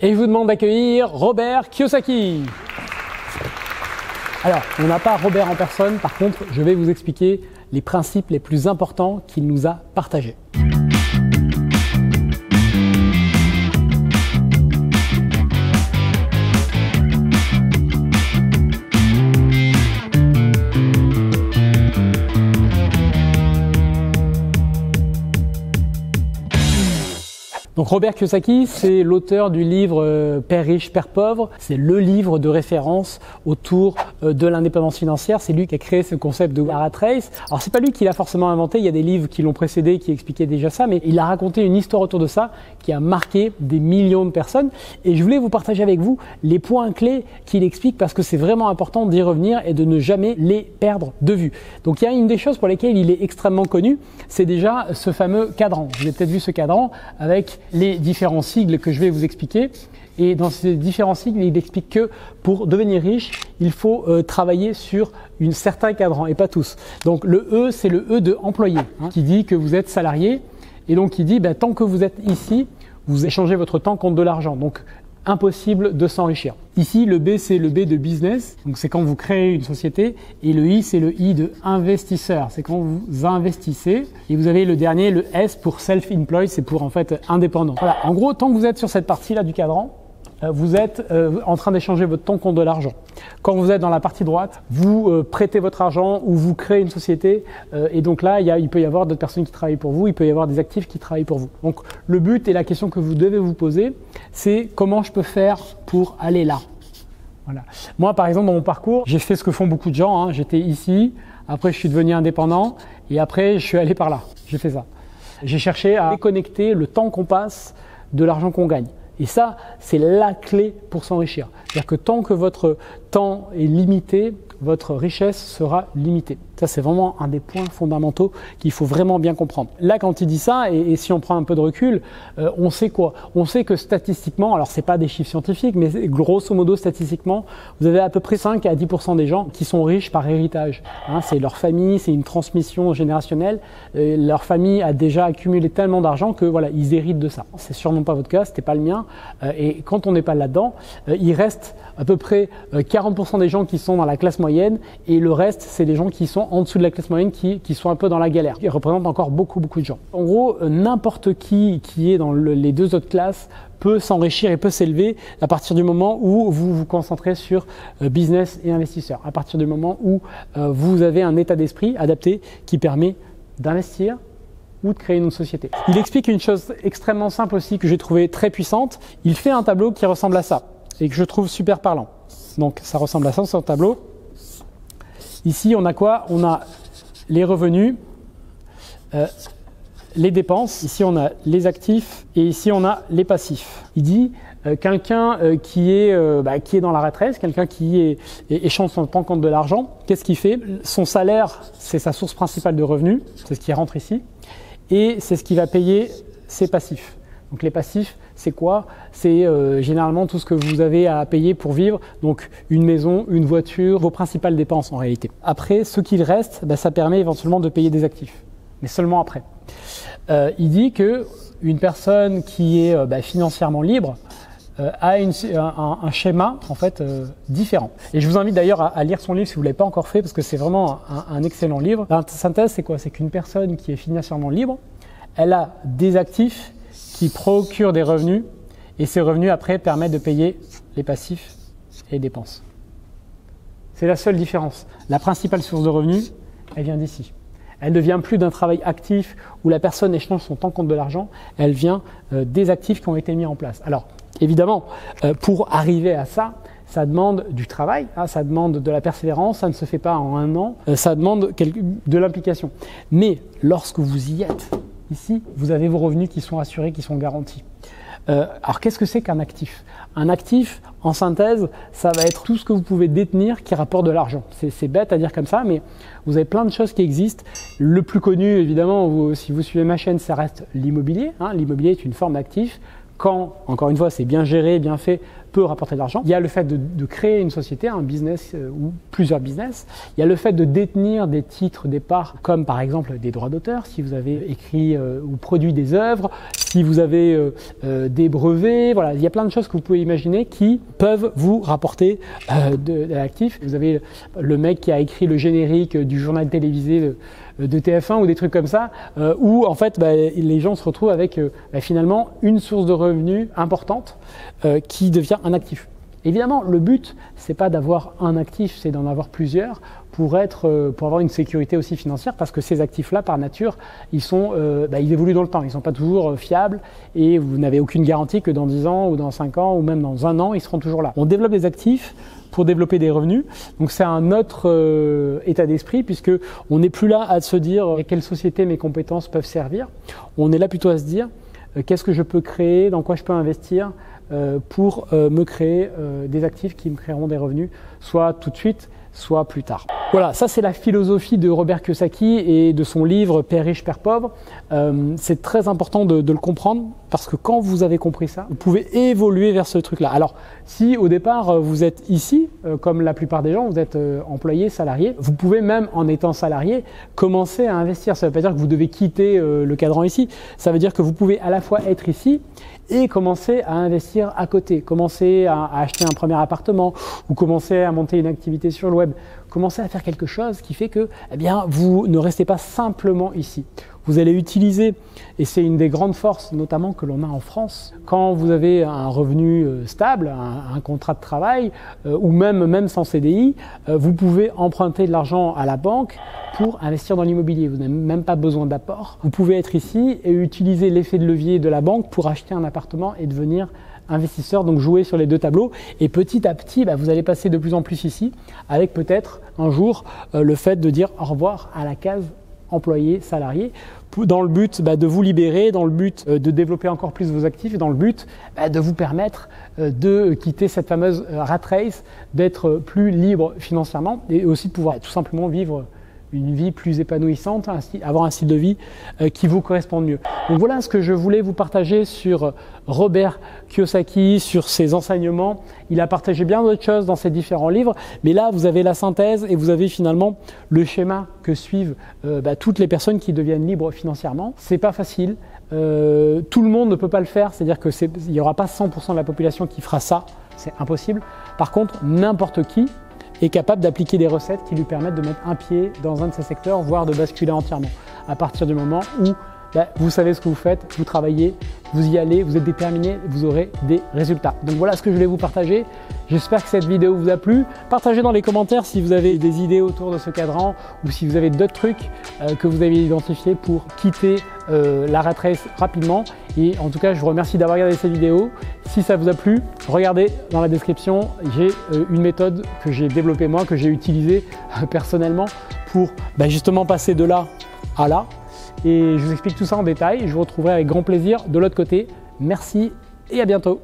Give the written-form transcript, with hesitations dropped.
Et je vous demande d'accueillir Robert Kiyosaki. Alors, on n'a pas Robert en personne, par contre, je vais vous expliquer les principes les plus importants qu'il nous a partagés. Donc Robert Kiyosaki, c'est l'auteur du livre Père riche, Père pauvre. C'est le livre de référence autour de l'indépendance financière. C'est lui qui a créé ce concept de rat race. Alors c'est pas lui qui l'a forcément inventé, il y a des livres qui l'ont précédé, qui expliquaient déjà ça, mais il a raconté une histoire autour de ça qui a marqué des millions de personnes. Et je voulais vous partager avec vous les points clés qu'il explique parce que c'est vraiment important d'y revenir et de ne jamais les perdre de vue. Donc il y a une des choses pour lesquelles il est extrêmement connu, c'est déjà ce fameux cadran. Vous avez peut-être vu ce cadran avec les différents sigles que je vais vous expliquer. Et dans ces différents sigles, il explique que pour devenir riche, il faut travailler sur un certain cadran et pas tous. Donc le E, c'est le E de employé, qui dit que vous êtes salarié. Et donc il dit, tant que vous êtes ici, vous échangez votre temps contre de l'argent. Donc impossible de s'enrichir. Ici, le B, c'est le B de business. Donc c'est quand vous créez une société. Et le I, c'est le I de investisseur. C'est quand vous investissez. Et vous avez le dernier, le S pour self-employed. C'est pour en fait indépendant. Voilà. En gros, tant que vous êtes sur cette partie-là du cadran, vous êtes en train d'échanger votre temps contre de l'argent. Quand vous êtes dans la partie droite, vous prêtez votre argent ou vous créez une société et donc là, il peut y avoir d'autres personnes qui travaillent pour vous, il peut y avoir des actifs qui travaillent pour vous. Donc le but et la question que vous devez vous poser, c'est comment je peux faire pour aller là. Voilà. Moi, par exemple, dans mon parcours, j'ai fait ce que font beaucoup de gens. J'étais ici, après je suis devenu indépendant et après je suis allé par là. J'ai fait ça. J'ai cherché à déconnecter le temps qu'on passe de l'argent qu'on gagne. Et ça, c'est la clé pour s'enrichir. C'est-à-dire que tant que votre temps est limité, votre richesse sera limitée. Ça, c'est vraiment un des points fondamentaux qu'il faut vraiment bien comprendre. Là, quand il dit ça, et si on prend un peu de recul, on sait quoi? On sait que statistiquement, alors c'est pas des chiffres scientifiques, mais grosso modo, statistiquement, vous avez à peu près 5 à 10% des gens qui sont riches par héritage. C'est leur famille, c'est une transmission générationnelle. Leur famille a déjà accumulé tellement d'argent que voilà, ils héritent de ça. C'est sûrement pas votre cas, c'était pas le mien. Et quand on n'est pas là-dedans, il reste à peu près 40% des gens qui sont dans la classe moyenne et le reste, c'est des gens qui sont en dessous de la classe moyenne qui sont un peu dans la galère. Ils représentent encore beaucoup de gens. En gros, n'importe qui est dans les deux autres classes peut s'enrichir et peut s'élever à partir du moment où vous vous concentrez sur business et investisseur. À partir du moment où vous avez un état d'esprit adapté qui permet d'investir ou de créer une société. Il explique une chose extrêmement simple aussi que j'ai trouvé très puissante. Il fait un tableau qui ressemble à ça et que je trouve super parlant. Donc ça ressemble à ça sur le tableau. Ici, on a quoi? On a les revenus, les dépenses. Ici, on a les actifs et ici, on a les passifs. Il dit quelqu'un qui est dans la rat race, quelqu'un qui échange son temps contre de l'argent, qu'est-ce qu'il fait? Son salaire, c'est sa source principale de revenus, c'est ce qui rentre ici, et c'est ce qui va payer ses passifs. Donc les passifs, c'est quoi? C'est généralement tout ce que vous avez à payer pour vivre, donc une maison, une voiture, vos principales dépenses en réalité. Après, ce qu'il reste, ça permet éventuellement de payer des actifs, mais seulement après. Il dit qu'une personne qui est financièrement libre a un schéma en fait différent. Et je vous invite d'ailleurs à lire son livre si vous ne l'avez pas encore fait, parce que c'est vraiment un excellent livre. La synthèse, c'est quoi? C'est qu'une personne qui est financièrement libre, elle a des actifs qui procurent des revenus et ces revenus après permettent de payer les passifs et les dépenses. C'est la seule différence. La principale source de revenus, elle vient d'ici. Elle ne vient plus d'un travail actif où la personne échange son temps contre de l'argent, elle vient des actifs qui ont été mis en place. Alors, évidemment, pour arriver à ça, ça demande du travail, ça demande de la persévérance, ça ne se fait pas en un an, ça demande de l'implication. Mais lorsque vous y êtes, ici, vous avez vos revenus qui sont assurés, qui sont garantis. Alors, qu'est-ce que c'est qu'un actif? Un actif, en synthèse, ça va être tout ce que vous pouvez détenir qui rapporte de l'argent. C'est bête à dire comme ça, mais vous avez plein de choses qui existent. Le plus connu, évidemment, si vous suivez ma chaîne, ça reste l'immobilier. L'immobilier est une forme d'actif. Quand, encore une fois, c'est bien géré, bien fait, peut rapporter de l'argent. Il y a le fait de créer une société, un business ou plusieurs business. Il y a le fait de détenir des titres, des parts, comme par exemple des droits d'auteur, si vous avez écrit ou produit des œuvres, si vous avez des brevets. Voilà, il y a plein de choses que vous pouvez imaginer qui peuvent vous rapporter de l'actif. Vous avez le mec qui a écrit le générique du journal télévisé de TF1 ou des trucs comme ça, où en fait les gens se retrouvent avec finalement une source de revenus importante qui devient un actif. Évidemment, le but, c'est pas d'avoir un actif, c'est d'en avoir plusieurs pour avoir une sécurité aussi financière, parce que ces actifs-là, par nature, ils évoluent dans le temps, ils sont pas toujours fiables et vous n'avez aucune garantie que dans 10 ans ou dans 5 ans ou même dans 1 an, ils seront toujours là. On développe des actifs pour développer des revenus, donc c'est un autre état d'esprit, puisque on n'est plus là à se dire quelle société mes compétences peuvent servir. On est là plutôt à se dire qu'est-ce que je peux créer, dans quoi je peux investir pour me créer des actifs qui me créeront des revenus, soit tout de suite, soit plus tard. Voilà, ça c'est la philosophie de Robert Kiyosaki et de son livre Père riche, Père pauvre. C'est très important de le comprendre, parce que quand vous avez compris ça, vous pouvez évoluer vers ce truc-là. Alors, si au départ vous êtes ici, comme la plupart des gens, vous êtes employé, salarié, vous pouvez même en étant salarié commencer à investir. Ça ne veut pas dire que vous devez quitter le cadran ici, ça veut dire que vous pouvez à la fois être ici et commencer à investir à côté, commencer à acheter un premier appartement ou commencer à monter une activité sur le web, commencer à faire quelque chose qui fait que vous ne restez pas simplement ici. Vous allez utiliser, et c'est une des grandes forces notamment que l'on a en France, quand vous avez un revenu stable, un contrat de travail ou même sans CDI, vous pouvez emprunter de l'argent à la banque pour investir dans l'immobilier. Vous n'avez même pas besoin d'apport. Vous pouvez être ici et utiliser l'effet de levier de la banque pour acheter un appartement et devenir investisseur, donc jouer sur les deux tableaux. Et petit à petit, vous allez passer de plus en plus ici, avec peut-être un jour le fait de dire au revoir à la case employé, salarié, dans le but de vous libérer, dans le but de développer encore plus vos actifs et dans le but de vous permettre de quitter cette fameuse rat race, d'être plus libre financièrement et aussi de pouvoir tout simplement vivre une vie plus épanouissante, avoir un style de vie qui vous correspond mieux. Donc voilà ce que je voulais vous partager sur Robert Kiyosaki, sur ses enseignements. Il a partagé bien d'autres choses dans ses différents livres, mais là vous avez la synthèse et vous avez finalement le schéma que suivent toutes les personnes qui deviennent libres financièrement. C'est pas facile, tout le monde ne peut pas le faire, c'est-à-dire qu'il n'y aura pas 100% de la population qui fera ça, c'est impossible. Par contre, n'importe qui est capable d'appliquer des recettes qui lui permettent de mettre un pied dans un de ces secteurs, voire de basculer entièrement. À partir du moment où vous savez ce que vous faites, vous travaillez, vous y allez, vous êtes déterminé, vous aurez des résultats. Donc voilà ce que je voulais vous partager. J'espère que cette vidéo vous a plu. Partagez dans les commentaires si vous avez des idées autour de ce cadran ou si vous avez d'autres trucs que vous avez identifiés pour quitter la rat race rapidement. Et en tout cas, je vous remercie d'avoir regardé cette vidéo. Si ça vous a plu, regardez dans la description, j'ai une méthode que j'ai développée moi, que j'ai utilisée personnellement pour justement passer de là à là. Et je vous explique tout ça en détail. Je vous retrouverai avec grand plaisir de l'autre côté. Merci et à bientôt.